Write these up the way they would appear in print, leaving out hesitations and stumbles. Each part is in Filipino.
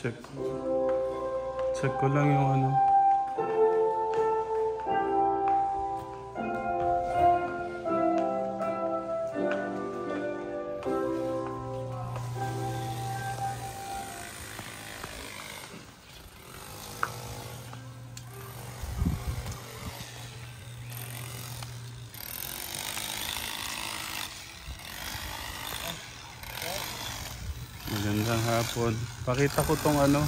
check. Check ko lang yung ano. Magandang hapon. Pakita ko tong ano.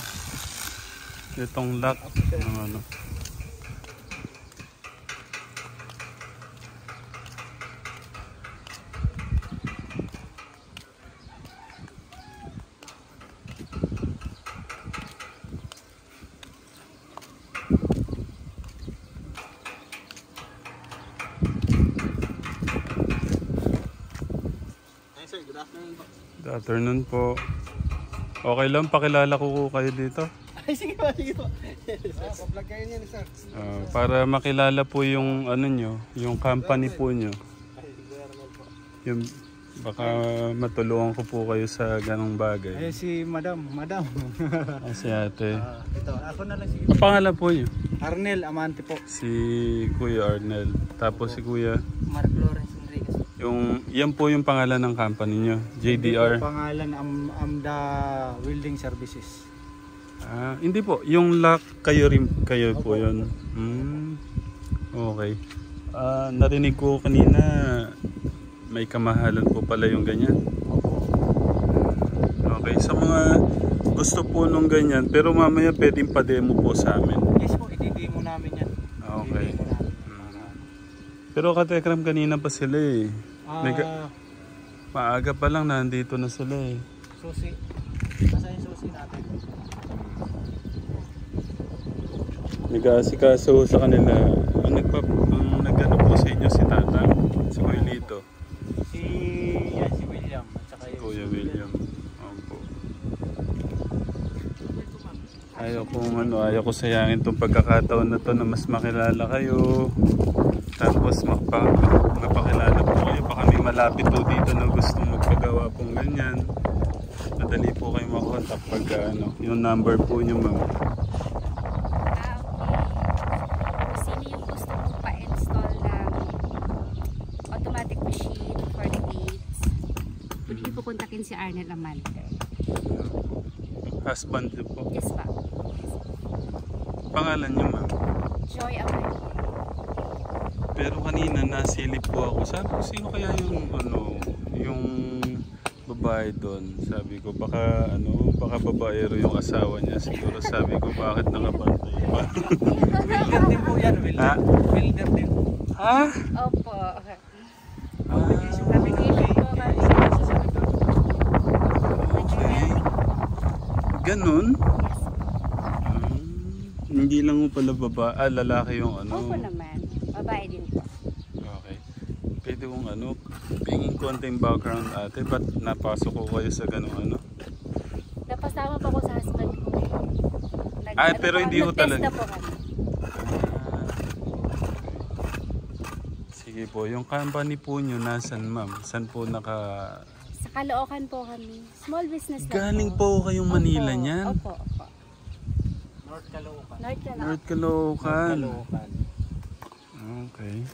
Itong lock ng ano. Hey sir, good afternoon po. Good afternoon po. Okay lang, pakilala ko kayo dito. Ay, sige po, sige po. Pa-vlog kayo niyan, sir. Para makilala po yung ano nyo, yung company po nyo. Yung, baka matulungan ko po kayo sa ganong bagay. Ay, si madam. Si ate. Ito, ako na lang sige. Ang pangalan po nyo? Arnel Amante po. Si Kuya Arnel. Tapos si Kuya. Mark Lawrence Enriquez. Yan po yung pangalan ng company nyo, JDR. Pangalan Amda Welding Services. Hindi po, yung lock kayo po yun. Okay. Narinig ko kanina may kamahalan po pala yung ganyan. Okay, sa mga gusto po nung ganyan, pero mamaya pwedeng pa-demo po sa amin. Yes po, i-demo namin yan. Okay. Pero katekram kanina pa sila eh. Maaga pa lang nandito na sila eh. Susi. Nasa yung susi natin. Nag-aasikaso sa kanila. Ang nag-ano po sa inyo si Tatang, si Kuya Lito. Si William. At saka Si Kuya William. Opo. Ayaw ko sayangin tong pagkakataon na to na mas makilala kayo. Tapos mapakilala po kayo. Baka may malapit po dito na gustong magpagawa pong ganyan. Madali po kayo makontak pag yung number po nyo, ma'am. Sino yung gusto mong pa-install ng automatic machine for the gates? Pwede niyo po kontakin si Arnel Amante. Husband niyo po. Yes pa. Pangalan niyo, ma'am? Joy Amante. Pero kanina nasilip po ako. Sabi ko, sino kaya yung babae doon? Sabi ko, baka babaero yung asawa niya. Siguro sabi ko, bakit nakabantay pa? Wilder din po yan, Wilder. Wilder din. Ha? Opo. Application po kami. Okay. Ganun? Hindi lang mo pala lalaki yung ano? Opo naman. Babae din po. Okay. Pwede kong pingin konting background ate, ba't napasok ko kayo sa ganun Napasama pa ko sa husband ko. Pero hindi ko talaga. Po kami. Sige po, yung company po nyo nasan, ma'am? Saan po naka... Sa Caloocan po kami. Small business lang Galing po. po kayong Manila niyan? Opo. North Caloocan. North Caloocan. Okay.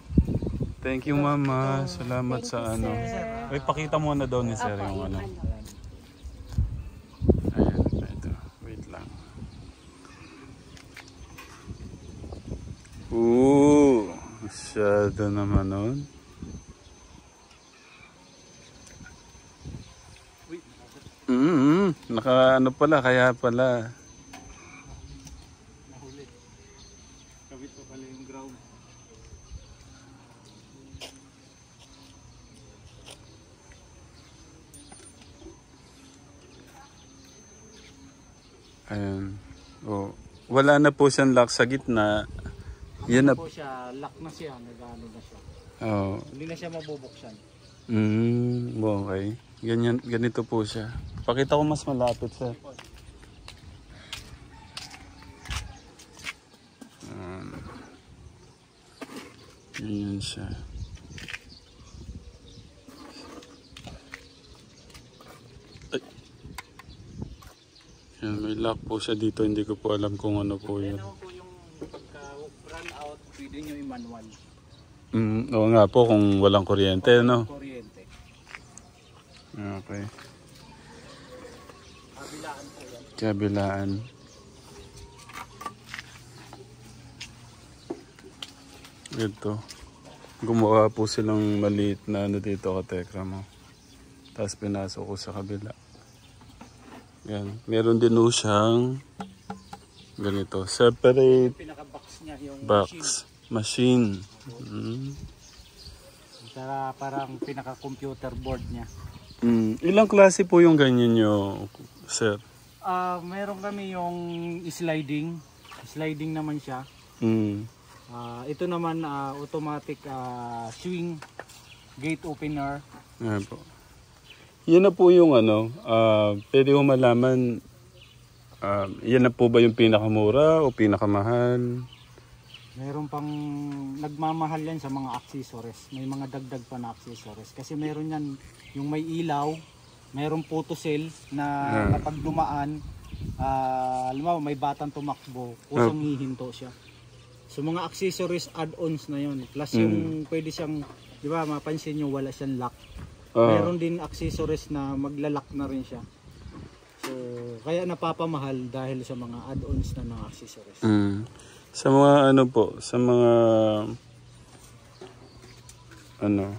Thank you, mama. Salamat sa ano. Ay, pakita mo na daw ni sir yung ano. Ayan, ito. Wait lang. Masyado naman nun. Naka pala, kaya pala. Nahuli. Kabit pa pala yung ground. Ayan. Wala na po siyang lock sa gitna. Yan na po siya, lock na siya, nag-ano na siya. Hindi na siya mabubuksan. Okay. Ganito po siya. Pakita ko mas malapit sir. Ganyan siya. Yan, may lock po siya dito. Hindi ko po alam kung ano po yun. Yan naman po yung pagka-run out, pwede nyo i-manual. Oo nga po kung walang kuryente, no? Kuryente. Okay. Kabilaan po yan. Kabilaan. Ito. Gumawa po silang maliit na ano dito katekra mo. Tapos pinasok ko sa kabila. Yan. Meron din po siyang ganito. Separate Pinaka-box niya yung box. Machine. Saka parang pinaka-computer board niya. Ilang klase po yung ganyan nyo, sir? Meron kami yung sliding. Sliding naman siya. Ito naman automatic swing gate opener. Yan po. Yan na po yung ano, pwede ko malaman, yan na po ba yung pinakamura o pinakamahal? Meron pang nagmamahal yan sa mga accessories. May mga dagdag pa na accessories. Kasi meron yan yung may ilaw, meron photo cell na kapag dumaan, alam mo, may batang tumakbo, kusang hihinto siya. So mga accessories add-ons na yun. Plus yung pwede siyang, di ba, mapansin nyo wala siyang lock. Meron din accessories na maglalak na rin siya. So kaya napapamahal dahil sa mga add-ons na ng accessories. Sa mga ano po, sa mga ano,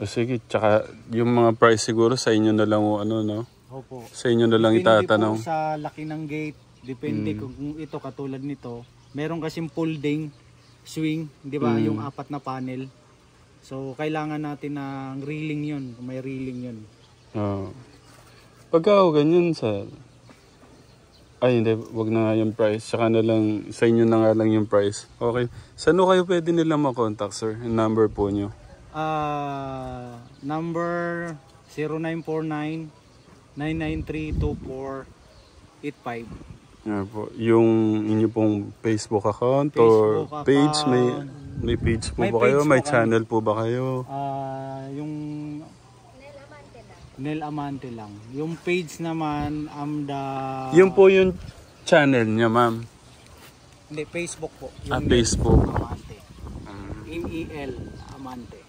sige, tsaka yung mga price siguro sa inyo na lang o ano, no? Opo. Sa inyo na lang itatanong. Depende po sa laki ng gate, depende kung ito katulad nito. Meron kasing folding swing, di ba, yung 4 na panel. So kailangan natin ng reeling yun, may reeling yun. Pagka ganyan sa ay hindi, wag na nga yung price. Saka na lang, sa inyo na nga lang yung price. Okay. Saan kayo pwede nila makontak, sir? Yung number po nyo. Number 0949-993-2485. Yeah, po. Yung inyo pong Facebook account or page, may page po ba kayo? May channel po ba kayo? Yung Nel Amante lang. Yung page naman, yung po yung channel niya, ma'am. Hindi, Facebook po. Yung Facebook. Amante. N-E-L Amante.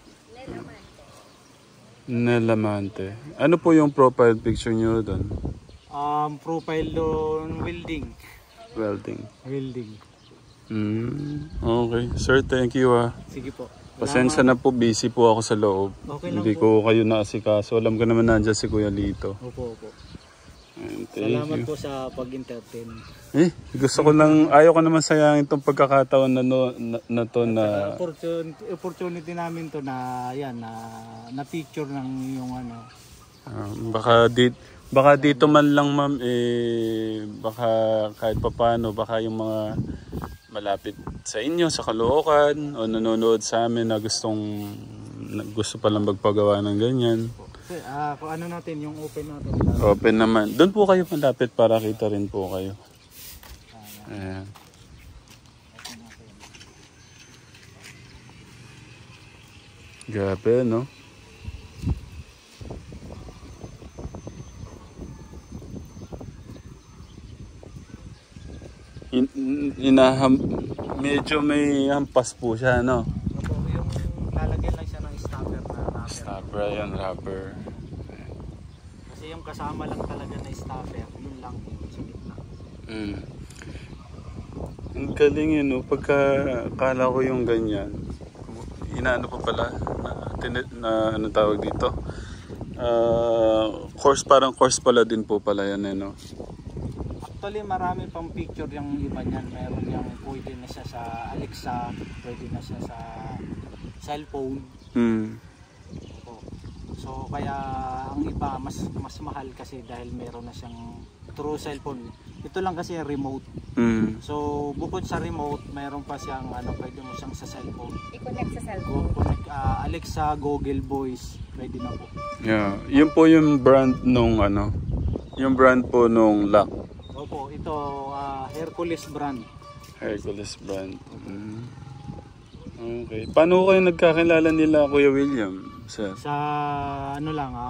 Nel Amante. Ano po yung profile picture niyo doon? Profile doon, welding. Welding. Welding. Okay. Sir, thank you Sige po. Pasensya na po, busy po ako sa loob. Okay lang Hindi po. ko kayo naasikaso. Alam ko naman nandiyan si Kuya Lito. Opo. Thank Salamat you. po sa pag-entertain. Gusto ko lang, ayaw ko naman sayangin itong pagkakataon na to na... Opportunity namin to na, yan, na picture ng yung ano. Baka dito man lang, ma'am, baka kahit papano, baka yung mga malapit sa inyo, sa Caloocan, o nanonood sa amin na gusto palang magpagawa ng ganyan. Kung ano natin, yung open natin. Open naman. Doon po kayo malapit para kita rin po kayo. Ayan. Grabe, no? Medyo may hampas po siya, no? Opo, yung lalagyan lang siya ng stopper na rubber. Stopper, yan, rubber. Kasi yung kasama lang talaga na stopper, yun lang yung sa gitna. Ang galing yun, no? Pagkakala ko yung ganyan, inaano pa pala, na ano tawag dito? Parang course pala din po pala yan, no? Actually, marami pang picture yung iba niyan. Meron yung pwede na siya sa Alexa, pwede na siya sa cellphone. So kaya ang iba mas mahal kasi dahil meron na siyang true cellphone. Ito lang kasi remote. So bukod sa remote, meron pa siyang pwede mo siyang sa cellphone. I-connect sa cellphone. Alexa, Google Voice, pwede na po. Yeah, yun po yung brand nung yung brand po nung lock. Opo, ito Hercules brand. Hercules brand. Okay. Paano kayo nagkakilala nila, Kuya William? Sa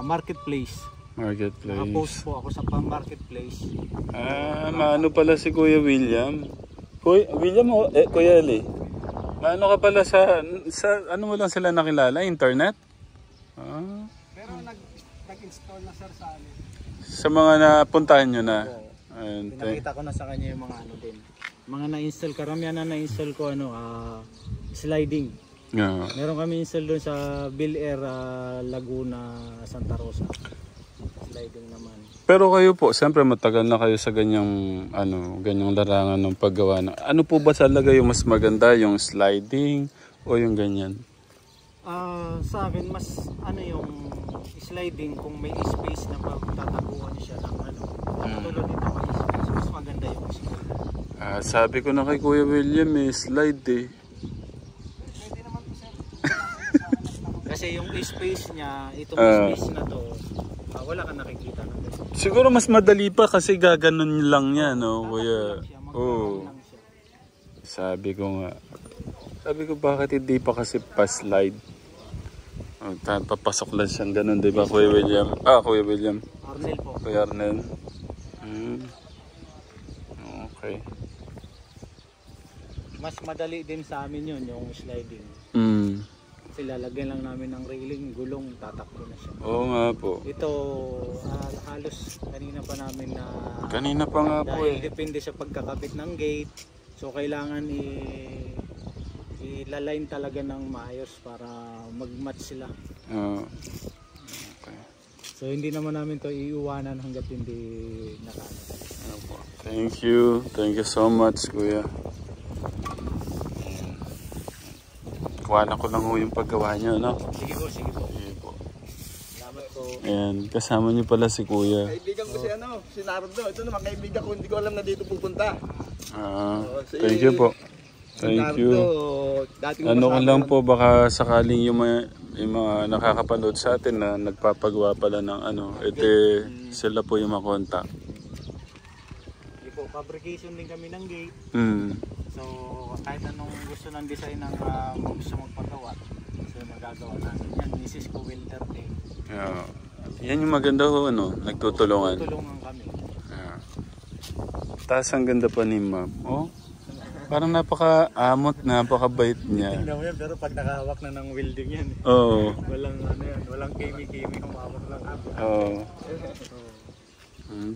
marketplace. Marketplace. Naka-post po ako sa pang-marketplace. Maano pala si Kuya William? William o Kuya Eli? Maano ka pala sa ano mo lang sila nakilala? Internet? Pero nag-install na sir sa amin. Sa mga napuntahan nyo na? Ayun, Pinakita ko na sa kanya yung mga ano din. Mga na-install, karamihan na na-install ko sliding. Yeah. Meron kami install doon sa Bill Air, Laguna, Santa Rosa. Sliding naman. Pero kayo po, siyempre matagal na kayo sa ganyang larangan ng paggawa. Ano po ba talaga yung mas maganda? Yung sliding o yung ganyan? Sa akin, mas yung sliding kung may space na pagtataguan siya ng tulad nito may space, mas maganda yung sliding. Sabi ko na kay Kuya William, slide eh. Pwede naman po sir. Kasi yung space niya, itong space na to, wala kang nakikita na ganun. Siguro mas madali pa kasi gaganon lang yan, no, Kuya? Oo. Sabi ko bakit hindi pa kasi pa-slide? Papasok lang siyang ganun, di ba, Kuya William? Kuya William. Arnel po. Kuya Arnel. Okay. Mas madali din sa amin yun, yung sliding. Kasi lalagyan lang namin ng railing, gulong, tatakbo na siya. Oo nga po. Ito, halos kanina pa namin na... Kanina pa nga po dahil depende sa pagkakabit ng gate. So kailangan ilaline talaga ng maayos para mag-match sila. Okay. So hindi naman namin to iiwanan hanggat hindi Thank you. Thank you so much, Kuya. Kuhanan ko lang yung paggawa niyo, no? Sige po. Sige po. Salamat po. Ayan, kasama niyo pala si Kuya. Kaibigan ko si Nardo. Ito naman kaibigan ko, hindi ko alam na dito pupunta. Thank you po. Thank you. Ano ko lang po, baka sakaling yung mga nakakapanood sa atin na nagpapagawa pala ng sila po yung makontak. Fabrication din kami ng gate. So kahit anong gusto ng design ng gusto magpagawa, so magagawa natin yan. Mrs. ko welder din. Yan yung maganda ho, nagtutulungan. Tutulungan kami. Tapos ang ganda pa ni Ma'am. Parang napaka-amot, napaka-bait niya. Tingnan mo yan, pero pag nakahawak na ng welding yan. Oo. Walang kimi-kimi humawak lang ako. Oo.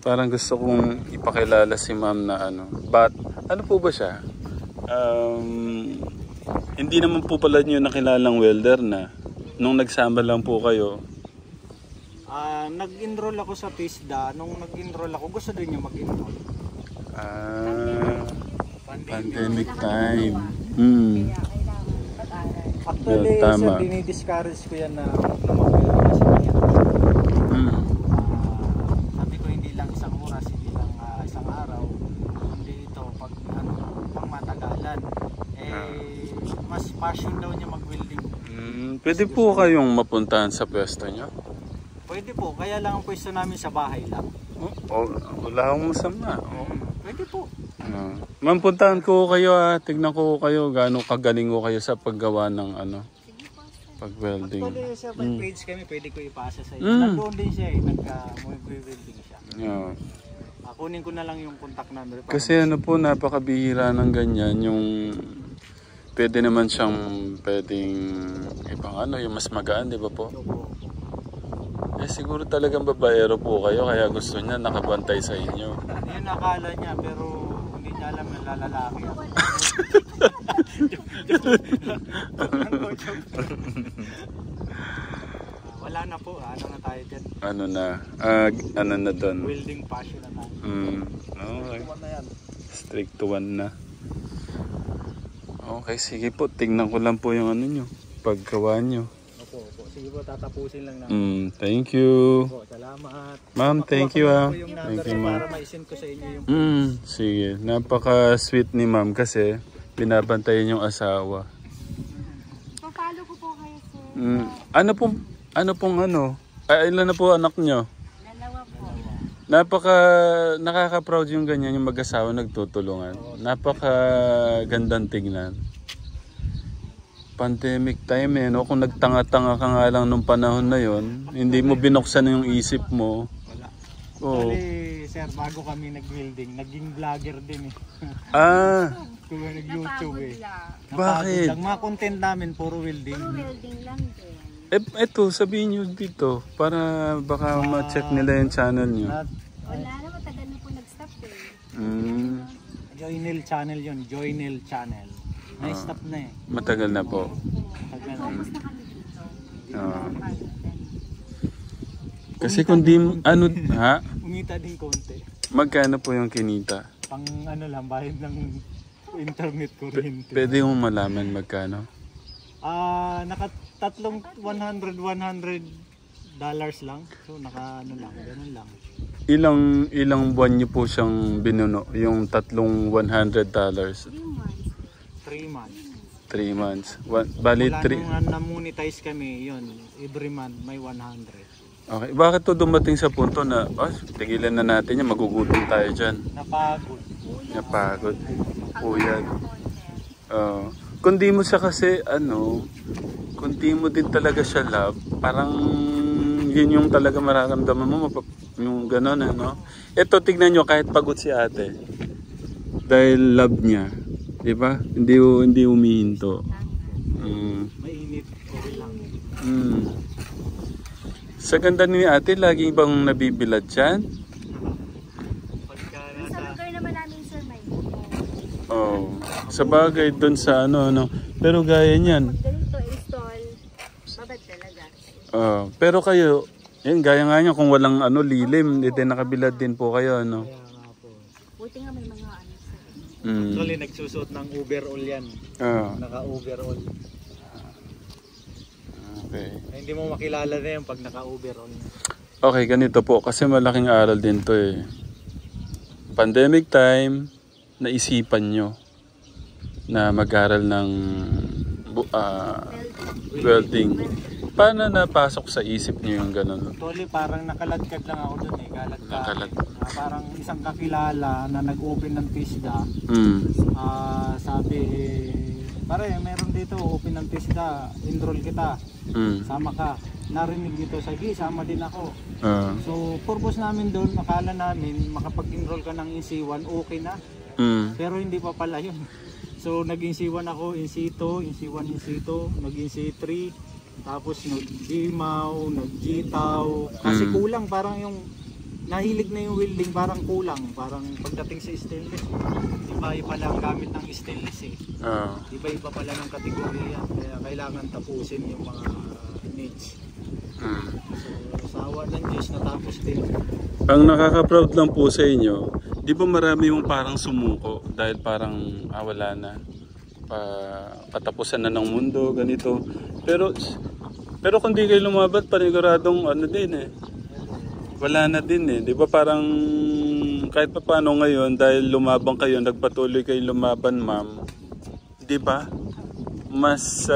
Parang gusto kong ipakilala si Ma'am na But, ano po ba siya? Hindi naman po pala niyo nakilalang welder na. Nung nagsama lang po kayo. Nag-enroll ako sa PISDA. Nung nag-enroll ako, gusto din niya mag-enroll. Pandemic time. Kaya kailangan pag-aral. Actually, tama. sir, dinidiscourage ko yan na mag-welder kasi kanya. Sabi ko hindi lang isang oras, hindi lang isang araw. Hindi ito, pag pang matagalan. Mas passion daw niya mag-welding. Pwede po kayong mapuntahan sa pwesto niyo? Pwede po, kaya lang ang pwesto namin sa bahay lang. Wala akong masama. Pwede po. Ma'am, puntahan ko kayo tignan ko kayo gaano kagaling ko kayo sa paggawa ng pag-welding. Actually, sir, may page kami, pwede ko ipasa sa iyo. Nandoon din siya nagka-welding siya. Kunin ko na lang yung contact number. Kasi po, napakabihira ng ganyan, yung pwede naman siyang pwedeng ibang yung mas magaan, di ba po? Siguro talagang babaero po kayo, kaya gusto niya nakabantay sa inyo. Yun nakala niya, pero hindi niya alam na lalaki ako. Wala na po, ano na tayo dyan? Ano na doon? Welding passion na tayo. Okay. Strict to 1 na. Okay, sige po, tingnan ko lang po yung nyo, paggawa nyo. Opo. Sige po, tatapusin lang namin. Thank you. Opo, salamat. Ma'am, thank you Thank you, ma'am. Para ma-send ko sa inyo yung sige, napaka-sweet ni ma'am kasi binabantayan yung asawa. Papalo ko po kayo, sir. Ilan na po anak nyo? Dalawa po. Nakaka-proud yung ganyan, yung mag-asawa nagtutulungan. Napaka-gandang tignan. Pandemic time eh, no? Kung nagtanga-tanga ka nga lang nung panahon na yon, hindi mo binuksan yung isip mo. Wala. Oo. Actually, sir, bago kami nag-welding, naging vlogger din eh. Ah, Kung nag-YouTube eh. lang. bakit? Ang mga content namin, puro welding. Puro welding lang din. Eto, sabihin nyo dito, para baka ma-check nila yung channel nyo. Wala na, matagal na po nag-stop eh. Joynel channel yun, Joynel channel. Na-stop na eh. Matagal na po. Tagal na. Focus na kami dito. Ah. Kasi kung di, ano, ha? Umita din konti. Magkano po yung kinita? Pang ano lang, bayad ng internet kuryente. Pwede mo malaman magkano? Nakatatlong $100 lang. So naka ano lang, ganun lang. Ilang buwan nyo po siyang binuno? Yung tatlong $100? 3 months. 3 months. Bali, Wala 3. nung na-monetize kami, yun. Every month may 100. Okay. Bakit to dumating sa punto na, tigilan na natin yan, magugutom tayo dyan. Napagod. Napagod. Puyat. Kung di mo siya kasi, kung di mo din talaga siya love, parang yun yung talaga mararamdaman mo, yung gano'n, Ito, tignan nyo, kahit pagod si ate, dahil love niya, di ba? Hindi humihinto. Mainit. Okay lang. Sa ganda ni ate, lagi bang nabibilad dyan? Pagka Sa nasa... lugar naman namin, sir, may Sa bagay doon sa Pero gaya niyan. pag ganito install, babad talaga. Pero kayo, gaya nga niya, kung walang lilim, nakabilad din po kayo, Kaya nga po. Buti nga may mga ano, sir. Actually, nagsusot ng overall yan. Naka-overall. Okay. Hindi mo makilala na yan pag naka-overall. Okay, ganito po. Kasi malaking aral din to eh. Pandemic time, naisipan nyo na mag-aral ng welding. Paano napasok sa isip nyo yung gano'n? Actually, parang nakaladkad lang ako dun eh. Nakalat. Parang isang kakilala na nag-open ng TISDA. Sabi, pare, meron dito, open ng TISDA. Enroll kita. Sama ka. Narinig dito, sige, sama din ako. So, purpose namin doon, akala namin, makapag-enroll ka ng INC1, okay na. Pero hindi pa pala yun. So, nag-INC1 ako, INC2, INC1, INC2, nag-INC3, tapos nag-GMAW, nag-GTAW. Kasi kulang, parang yung nahilig na yung welding, parang kulang. Parang pagdating sa stainless, iba-iba lang gamit ng stainless eh. Iba-iba pala ng kategorya, kaya kailangan tapusin yung mga needs. So, sa awa ng Diyos, natapos din. Ang nakaka-proud lang po sa inyo, di ba marami yung parang sumuko dahil parang wala na. Katapusan na ng mundo, ganito. Pero kung di kayo lumabat, paniguradong din eh. Wala na din eh. Di ba parang kahit pa paano ngayon, dahil lumabang kayo, nagpatuloy kayo lumaban, ma'am. Di ba? Mas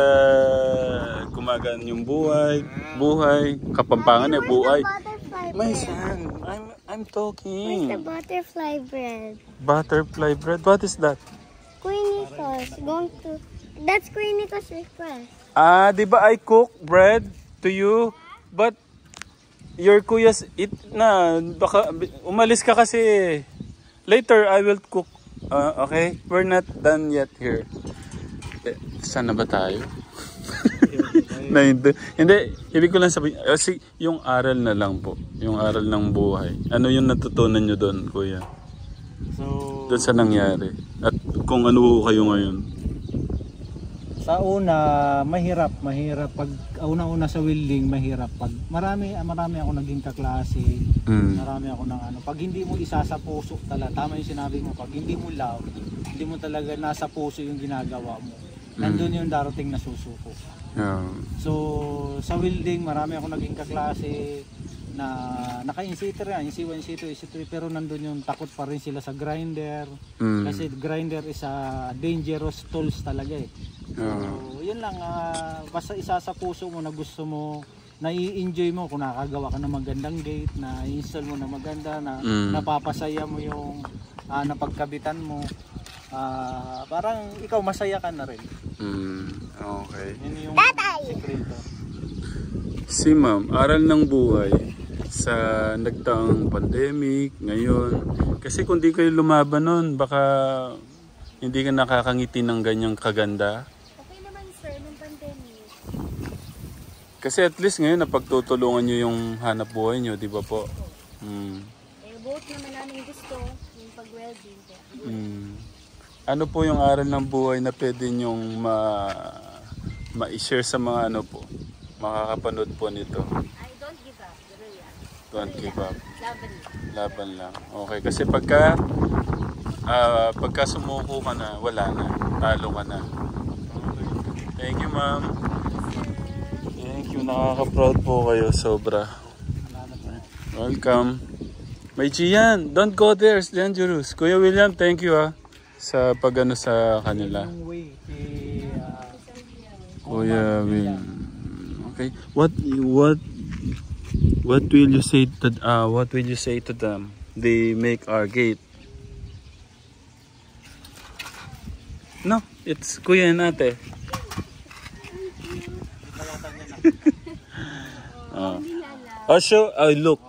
gumagaan yung buhay, kapampangan eh, buhay. My son, I'm talking. Where's the butterfly bread? Butterfly bread? What is that? Queenie sauce. That's Queenie sauce request. Di ba I cook bread to you? But your kuyas eat na. Baka umalis ka kasi. Later I will cook. Okay? We're not done yet here. Saan na ba tayo? Hindi, ibig ko lang sabihin, yung aral na lang po, yung aral ng buhay. Ano yung natutunan nyo doon, kuya? So, Doon sa nangyari. At kung ano kayo ngayon. sa una, mahirap pag una sa welding, mahirap pag marami ako naging kaklase, marami ako ng pag hindi mo isa sa puso talaga, tama yung sinabi mo, pag hindi mo love, hindi mo talaga nasa puso yung ginagawa mo, nandun yung darating na susuko. So sa welding, marami ako naging kaklase na naka-INC3 yan, INC1, INC2, INC3, pero nandun yung takot pa rin sila sa grinder. Kasi grinder is a dangerous tools talaga eh. So yun lang, basta isa sa puso mo na gusto mo, nai-enjoy mo kung nakagawa ka ng magandang gate, na install mo na maganda, na napapasaya mo yung napagkabitan mo. parang ikaw masaya ka na rin. Okay. Yun yung sekreto. Si ma'am, aral ng buhay sa nagdaang pandemic, ngayon. Kasi kung di kayo lumaban nun, baka hindi ka nakakangiti ng ganyang kaganda. Okay naman sir, nung pandemic. Kasi at least ngayon napagtutulungan nyo yung hanap buhay nyo, di ba po? Both naman namin gusto yung pag-welding. Ano po yung aral ng buhay na pwede nyong ma-share sa mga ano po, makakapanood po nito? I don't give up. Don't give up. Laban lang. Laban lang. Okay, kasi pagka sumuko ka na, wala na. Talo ka na. Thank you, ma'am. Thank you. Nakaka-proud po kayo. Sobra. Welcome. May Gian. Don't go there. It's dangerous. Kuya William, thank you sa pag-ano sa kanila. Yung way, Kuya William. Okay. What will you say to them? They make our gate. No, it's Kuya and Ate.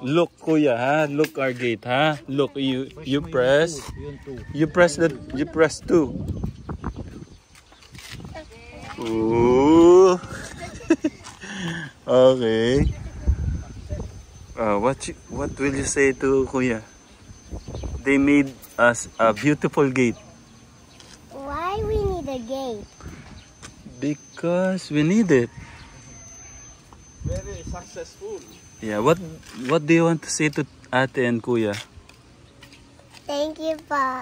Look Kuya ha, look our gate ha. Look, you press. You press 2. Ooh. Okay. What will you say to Kuya? They made us a beautiful gate. Why we need a gate? Because we need it. Very successful. Yeah, what do you want to say to Ate and Kuya? Thank you, Pa.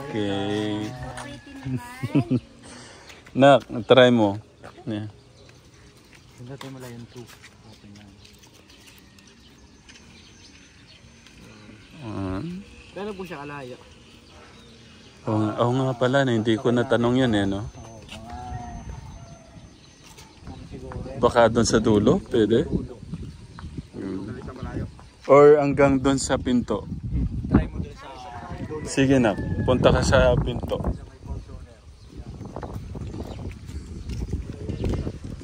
Okay. Nak, try mo. Yeah. Hindi mo lang yung 2. Okay na. Pero po siya kalayo. Oo nga pala, hindi ko natanong yun no? Baka doon sa dulo, pwede? Or hanggang doon sa pinto? Try mo doon sa dulo. Sige na, punta ka sa pinto.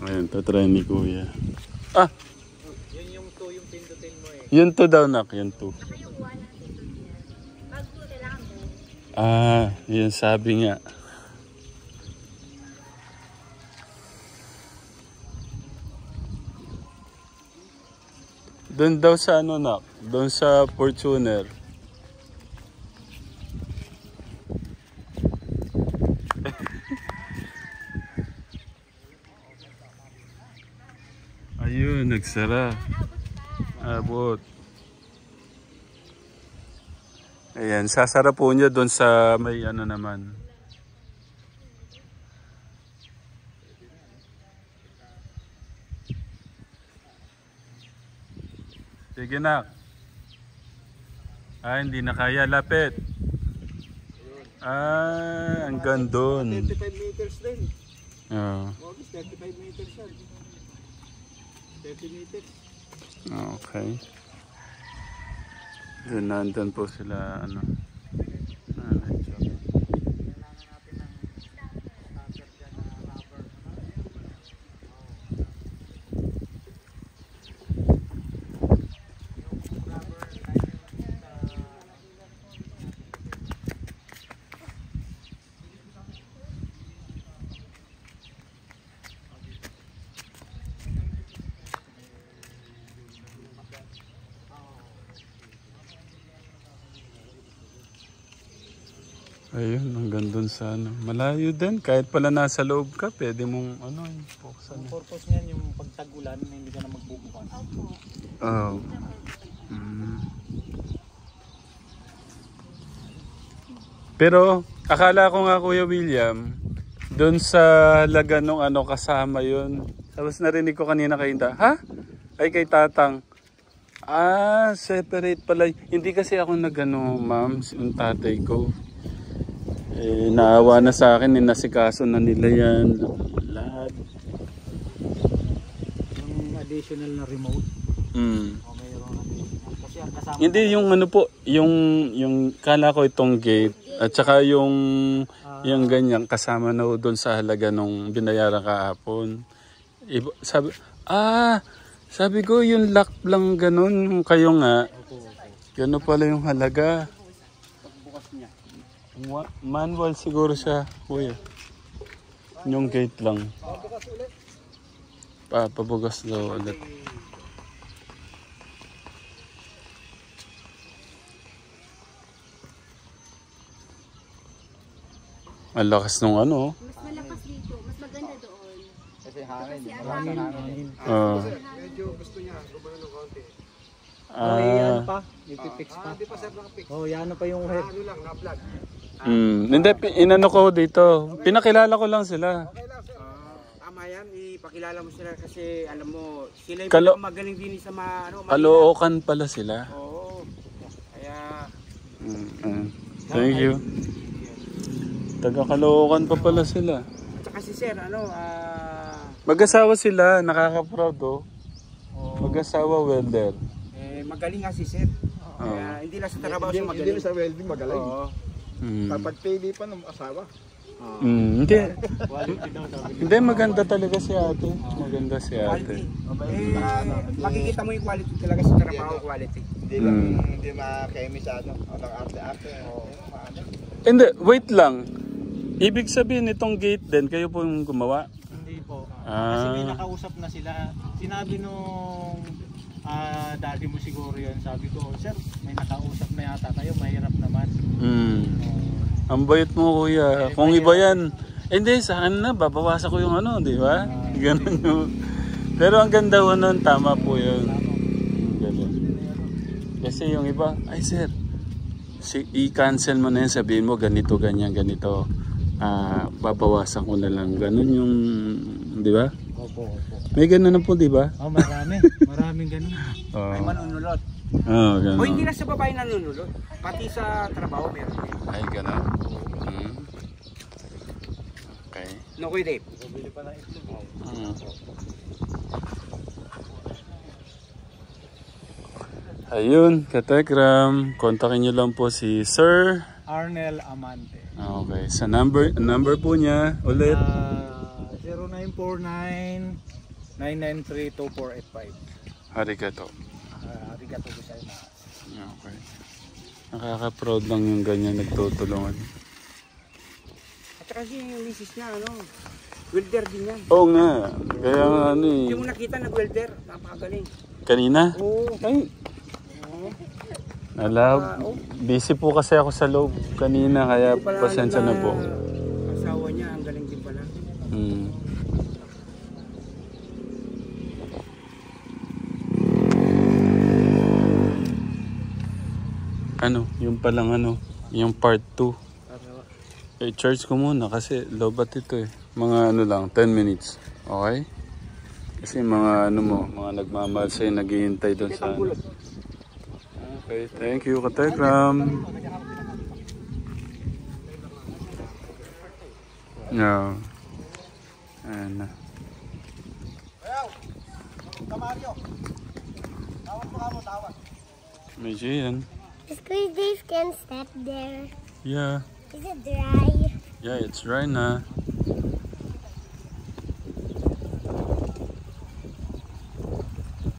Ayan, tatry ni Kuya. Yun yung 2 yung pindutin mo eh. Yun 2 daw nak, yun 2. Yun sabi nga. Doon daw sa ano nak, doon sa Fortuner. Ayun, nagsara. Abot. Ayan, sasara po niya doon sa may ano naman. Sige na. Hindi na kaya. Lapit. Hanggang doon. 35 meters din. Oo. 35 meters yan. 30 meters. Okay. Doon nandun po sila ano. Ayun, hanggang doon sa ano. Malayo din. Kahit pala nasa loob ka, pwede mong ano, buksan. Ang purpose niyan yung pagtag-ulan na hindi ka na magbubukas. Oh. Pero, akala ko nga Kuya William, doon sa Laganong ano kasama yun. Tapos narinig ko kanina kay Inda, ha? Ay kay Tatang. Separate pala. Hindi kasi ako nagano, ma'am, yung tatay ko. Naawa na sa akin, nasikaso na nila yan. Lahat. Yung additional na remote. O mayroong additional. Kasi ang kasama. Hindi yung ano po, yung kala ko itong gate. At saka yung ganyan kasama na ho doon sa halaga nung binayaran kahapon. Sabi ko yung lock lang ganun. Kayo nga. Gano'n pala yung halaga. Pagbukas niya. Manual siguro siya, kuya. Yung gate lang. Pabugas daw ulit. Ang lakas nung ano. Mas malakas dito. Mas maganda doon. Kasi hangin. Kasi ang Hangin. hangin. Medyo gusto niya, gumano ng konti. Oh, yan pa. Ipipix pa. Hindi pa sir nakapix. Oh, yan pa yung head. Ano lang, na-vlog. Hindi, inano ko dito. Pinakilala ko lang sila. Okay lang sir. Tama yan, ipakilala mo sila kasi alam mo, sila Kalo- yung magaling din sa mga ano, Caloocan pala sila. Oo. Kaya Thank you. Taga Caloocan pa pala sila. at saka si sir, Mag-asawa sila, nakaka-proud oh. Mag-asawa welder. magaling nga si sir. Kaya hindi lang sa trabaho siya Hindi magaling. sa welding magaling. Oo. Kapag pili pa ng asawa. Hindi. Quality daw sabi. Hindi, maganda talaga si ate. Maganda si Quality. ate. Makikita mo yung quality talaga sa trabaho, quality. Hindi lang, hindi makakemi sa ano. Ang arte-arte. Hindi, wait lang. Ibig sabihin itong gate din, kayo po yung gumawa? Hindi po. Kasi may Ah. nakausap na sila. Sinabi nung daddy mo siguro yun. Sabi ko, sir, may nakausap na yata kayo. Mahirap naman. Ang bayot mo kuya. Kung iba yan, hindi sa akin na, babawasan ko yung ano, di ba? Ganun yung... Pero ang ganda ko nun, tama po yun. Ganun. Kasi yung iba, ay sir, i-cancel mo na yan, sabihin mo ganito, ganyan, ganito. Babawasan ko na lang. Ganun yung, di ba? Opo. May ganun na po, di ba? Oh, marami. Maraming ganun. May manunulot. Ganun. O hindi lang sa babae nanunulot, pati sa trabaho meron din. Ay, ganun. Okay. No, kuya Dave. Bili pa ng itlog. Ayun, Katekram, kontakin nyo lang po si Sir. Arnel Amante. Okay, sa number po niya ulit. 0949-993-2485. Arigato. Arigato gozaimasu. Okay. Nakaka-proud lang yung ganyan nagtutulungan. At saka si yung misis niya, welder din yan. Oo nga, kaya nga ano eh. Hindi mo nakita nag-welder, napakagaling. Kanina? Oo. Ay. Busy po kasi ako sa loob kanina kaya pasensya na po. Asawa niya, ang galing din pala. Ano, yung palang ano, yung part 2. Charge ko muna kasi lobat ito eh. Mga ano lang, 10 minutes. Okay? Kasi mga ano mo, mga nagmamahal sa'yo, naghihintay doon sa ano. Okay, thank you, Katekram. Yeah. Ayan na. Medyo yan. Squid Dave can step there. Yeah. Is it dry? Yeah, it's right na.